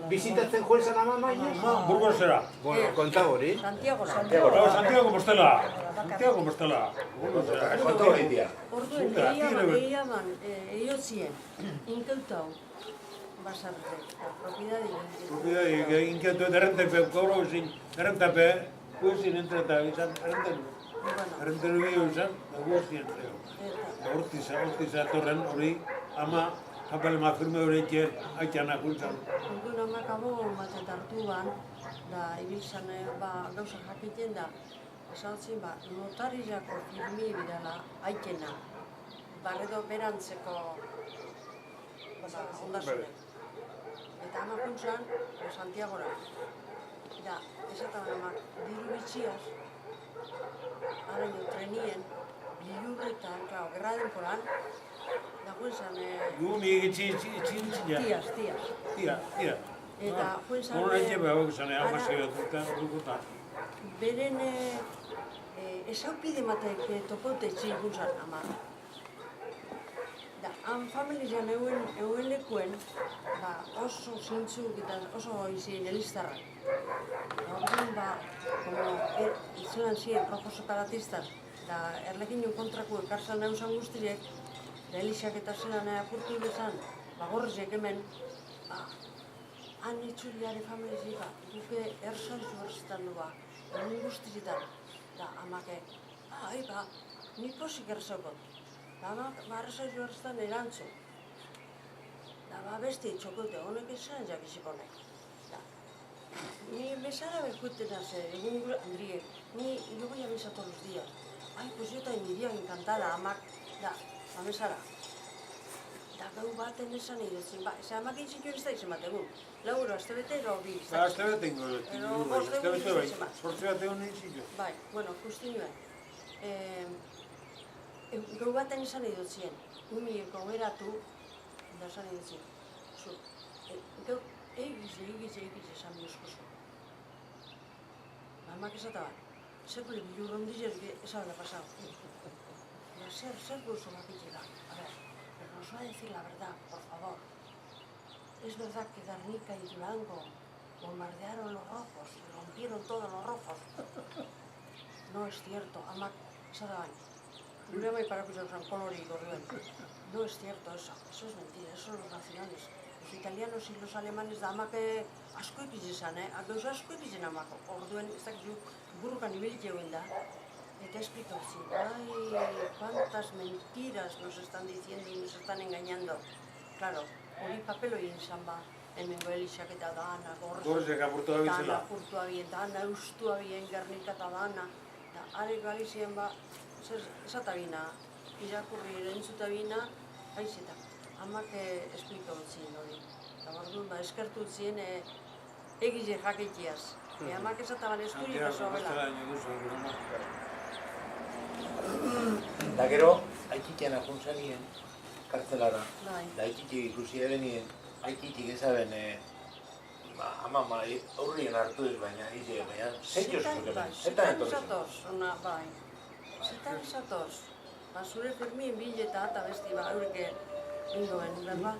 Bizitatzen joan zan ama inoiz? Burgosera. Bueno, konta hori. Santiago Compostela. Santiago Compostela. Burgosera. Konta hori dia. Orduen, egiaman, eiotzien, inkeutau, basarrek, propiedadi. Propiedadi, inkeutau, derrentepe, gaur zin, derrentepe, guezin entreta, izan, errenten egio izan, da guezin entreta. Hortiza torren hori, ama, japelema firme hori aitzana juntzan. Orduen amak abo batet hartu ban, da ibiltzan gauza jakiten da, esaltzen notarizako firmi bidala aikena, barredo berantzeko ondasunek. Eta ama juntzan, Santiagora. Da, esataban amak, diru bitxiaz, araño trenien, bilurretan, gerra denporan, da juenzan... Guni egitzi Tiaz. Eta juenzan... Horren egin behar zane, amazioa beren esaupide matek topote txilguntzan amar. Da, han familian euen lekuen, oso zintzuk eta oso izien elistarrak. Horren, itzulan ziren rojo separatistas, da erlekin kontrako ekartzan nauzan guztiek, da elixak eta zelan apurtu bezan, gorrezek hemen, han itzuliare familizik, duke ersoiz horretan du egun guztietan, da amake, ni posik erzokot. Da amak, ersoiz horretan erantzu. Da beste txokote, honek esan jakizikonek. Ni mesara bekutena ze, egun Andriek, yo voy a misa todos los días. Ay, pues yo también iría encantada, amak, da mesara. Da gau baten esan idutzen, ze amak intzik jo ez da izan bat egun. Lauro, azte bete ero bi. Azte bete ingo, azte bete bai, sortze bat egun intzik jo. Bai, bueno, justi nuen. Gau baten esan idutzen, umieko beratu, da esan idutzen. Gau, egize esan bihuzkozu. Amak esataban, sekule bilur ondizez esan da pasau. Ser gusto makitxela. A ver, pero nos va a decir la verdad, por favor. Es verdad que Guernica y Durango bombardearon los rojos y rompieron todos los rojos. No es cierto, amak esataban. Gure mai parakusak zan kolori gorduen. No es cierto eso es mentira, eso son los nacionales. Los italianos y los alemanes da amak asko ekitzen, gauza asko ekitzen amak. Orduen, ez dakizu, burrukan ibilik egin da. Eta explicatzen, cuántas mentiras nos están diciendo y nos están engañando. Claro, hori papelo egin zan hemengo elixak eta dana, Gorzek apurtu abizela. dana apurtu abien, dana eustu abien, Gernika eta dana. Are galizien esatabina, irakurri erentzuta bina, haizeta. Amak esplikatzen hori. Eta bordun, eskertu zien egize jaketiaz. Amak esataban esturi pasoa bela. Da gero, aikitian apuntzanien kartzelara. Da aikitik ikusi ebenien, aikitik ezaben ama aurrien hartu ez baina, zetioz zukemen, zetan etorri zen. Zetan zatoz. Zure firmien bileta eta besti aurreke ingoen, berba?